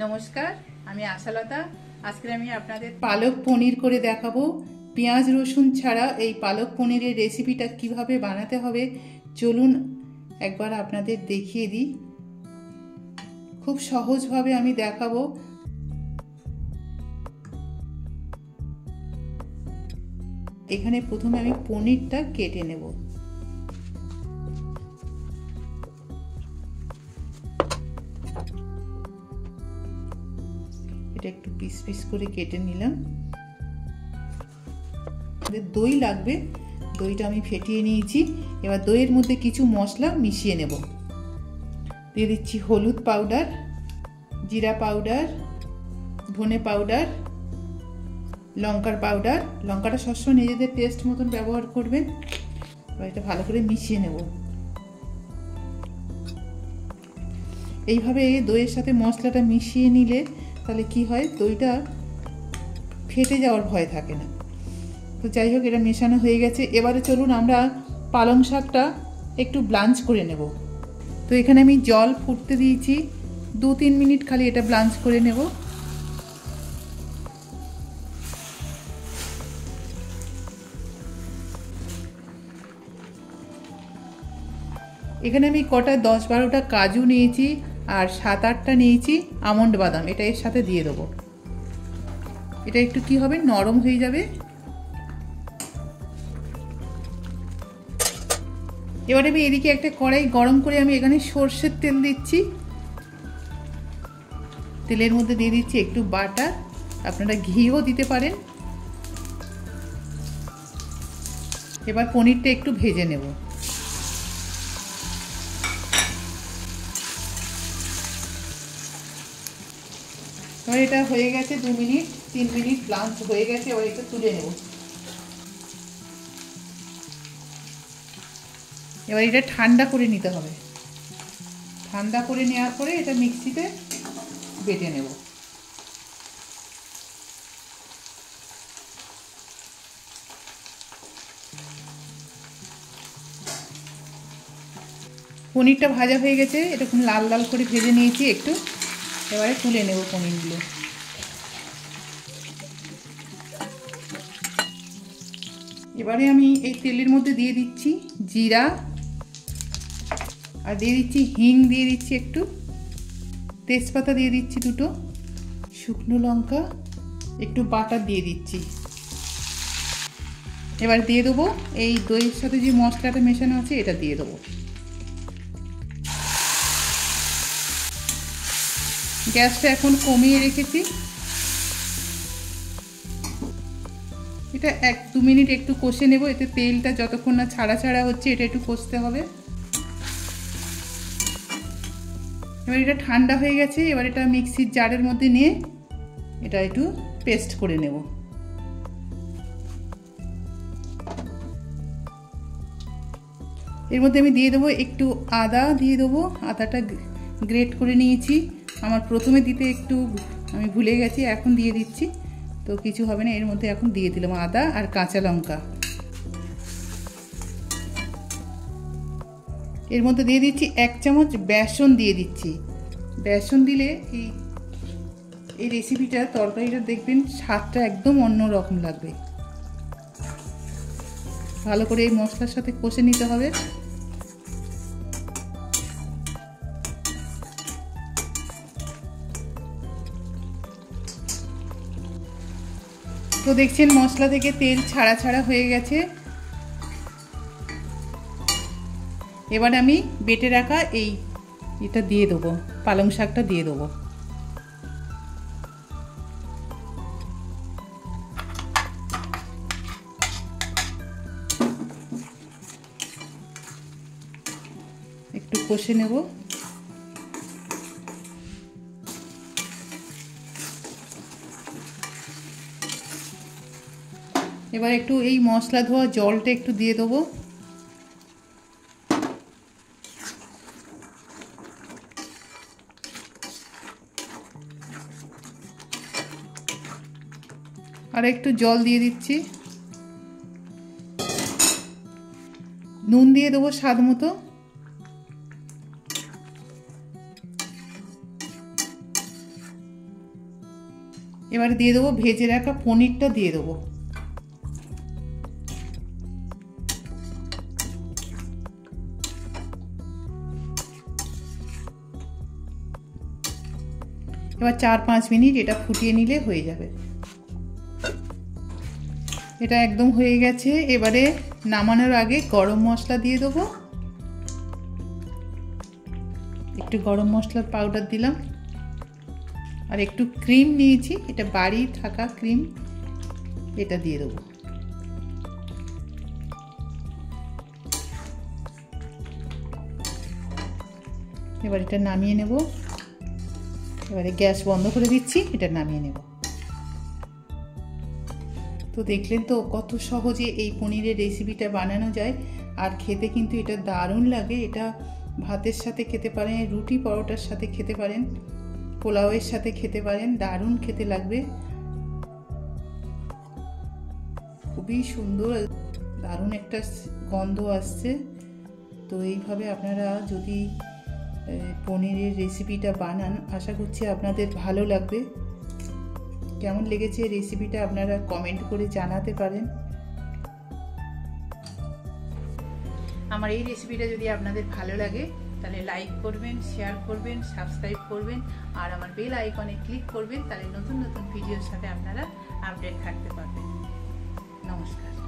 নমস্কার, আমি আশালতা। আজকে আমি আপনাদের পালক পনির করে দেখাবো। পেঁয়াজ রসুন ছাড়া এই পালক পনিরের রেসিপিটা কিভাবে বানাতে হবে চলুন একবার আপনাদের দেখিয়ে দিই। খুব সহজভাবে আমি দেখাবো। এখানে প্রথমে আমি পনিরটা কেটে নেব। এটা একটু পিস পিস করে কেটে নিলাম। দই লাগবে, দইটা আমি ফেটিয়ে নিয়েছি। এবার দইয়ের মধ্যে কিছু মশলা মিশিয়ে নেব। দিয়ে দিচ্ছি হলুদ পাউডার, জিরা পাউডার, ধনে পাউডার, লঙ্কার পাউডার। লঙ্কাটা সবসময় নিজেদের টেস্ট মতন ব্যবহার করবেন। এবার এটা ভালো করে মিশিয়ে নেব। এইভাবে দইয়ের সাথে মশলাটা মিশিয়ে নিলে তাহলে কি হয়, দইটা ফেটে যাওয়ার ভয় থাকে না। তো যাই হোক, এটা মেশানো হয়ে গেছে। এবারে চলুন আমরা পালং শাকটা একটু ব্লাঞ্চ করে নেব। তো এখানে আমি জল ফুটতে দিয়েছি, 2-3 মিনিট খালি এটা ব্লাঞ্চ করে নেব। এখানে আমি কটা 10-12টা কাজু নিয়েছি আর 7-8টা নিয়েছি আমন্ড বাদাম। এটা এর সাথে দিয়ে দেবো। এটা একটু কি হবে, নরম হয়ে যাবে। এবারে আমি এদিকে একটা কড়াই গরম করে আমি এখানে সর্ষের তেল দিচ্ছি। তেলের মধ্যে দিয়ে দিচ্ছি একটু বাটার, আপনারা ঘিও দিতে পারেন। এবার পনিরটা একটু ভেজে নেব। এবার এটা হয়ে গেছে 2-3 মিনিট ব্লাঞ্চ হয়ে গেছে। এবার এটা তুলে নেব। এবার এটা ঠান্ডা করে নিতে হবে। ঠান্ডা করে নেওয়ার পরে এটা মিক্সিতে বেটে নেব। পনিরটা ভাজা হয়ে গেছে, এটা খুব লাল লাল করে ভেজে নিয়েছি একটু। এবারে তুলে নেব পনিরগুলো। এবারে আমি এই তেলের মধ্যে দিয়ে দিচ্ছি জিরা, আর দিয়ে দিচ্ছি হিং, দিয়ে দিচ্ছি একটু তেজপাতা, দিয়ে দিচ্ছি 2টো শুকনো লঙ্কা, একটু বাটার দিয়ে দিচ্ছি। এবার দিয়ে দেবো এই দইয়ের সাথে যে মশলাটা মেশানো আছে এটা দিয়ে দেবো। গ্যাসটা এখন কমিয়ে রেখেছি। এটা 1-2 মিনিট একটু কষে নেব। এতে তেলটা যতক্ষণ না ছাড়া ছাড়া হচ্ছে এটা একটু কষতে হবে। এবার এটা ঠান্ডা হয়ে গেছে। এবার এটা মিক্সির জারের মধ্যে নিয়ে এটা একটু পেস্ট করে নেব। এর মধ্যে আমি দিয়ে দেবো একটু আদা, দিয়ে দেবো আদাটা গ্রেট করে নিয়েছি। আমার প্রথমে দিতে একটু আমি ভুলে গেছি, এখন দিয়ে দিচ্ছি। তো কিছু হবে না, এর মধ্যে এখন দিয়ে দিলাম আদা আর কাঁচা লঙ্কা। এর মধ্যে দিয়ে দিচ্ছি 1 চামচ বেসন দিয়ে দিচ্ছি। বেসন দিলে এই রেসিপিটা, তরকারিটা দেখবেন স্বাদটা একদম অন্য রকম লাগবে। ভালো করে এই মশলার সাথে কষে নিতে হবে। তো দেখছেন মশলা থেকে তেল ছাড়া ছাড়া হয়ে গেছে। এবার আমি বেটে রাখা এটা দিয়ে দেবো, পালং শাকটা দিয়ে দেবো। একটু কষে নেব। এবার একটু এই মশলা ধোয়া জলটা একটু দিয়ে দেবো। আর একটু জল দিয়ে দিচ্ছি। নুন দিয়ে দেবো স্বাদ মতো। এবারে দিয়ে দেবো ভেজে রাখা পনিরটা দিয়ে দেবো। এবার 4-5 মিনিট এটা ফুটিয়ে নিলে হয়ে যাবে। এটা একদম হয়ে গেছে। এবারে নামানোর আগে গরম মশলা দিয়ে দেবো, একটু গরম মশলার পাউডার দিলাম, আর একটু ক্রিম নিয়েছি, এটা বাড়ি থাকা ক্রিম, এটা দিয়ে দেবো। এবার এটা নামিয়ে নেব। এবারে গ্যাস বন্ধ করে দিচ্ছি, এটা নামিয়ে নেব। তো দেখলেন তো কত সহজে এই পনিরের রেসিপিটা বানানো যায়, আর খেতে কিন্তু এটা দারুণ লাগে। এটা ভাতের সাথে খেতে পারেন, রুটি পরোটার সাথে খেতে পারেন, পোলাওয়ের সাথে খেতে পারেন, দারুণ খেতে লাগবে। খুবই সুন্দর, দারুণ একটা গন্ধ আসছে। তো এইভাবে আপনারা যদি পনিরের রেসিপিটা বানান, আশা করছি আপনাদের ভালো লাগবে। কেমন লেগেছে রেসিপিটা আপনারা কমেন্ট করে জানাতে পারেন। আমার এই রেসিপিটা যদি আপনাদের ভালো লাগে তাহলে লাইক করবেন, শেয়ার করবেন, সাবস্ক্রাইব করবেন, আর আমার বেল আইকনে ক্লিক করবেন, তাহলে নতুন নতুন ভিডিওর সাথে আপনারা আপডেট থাকতে পারবেন। নমস্কার।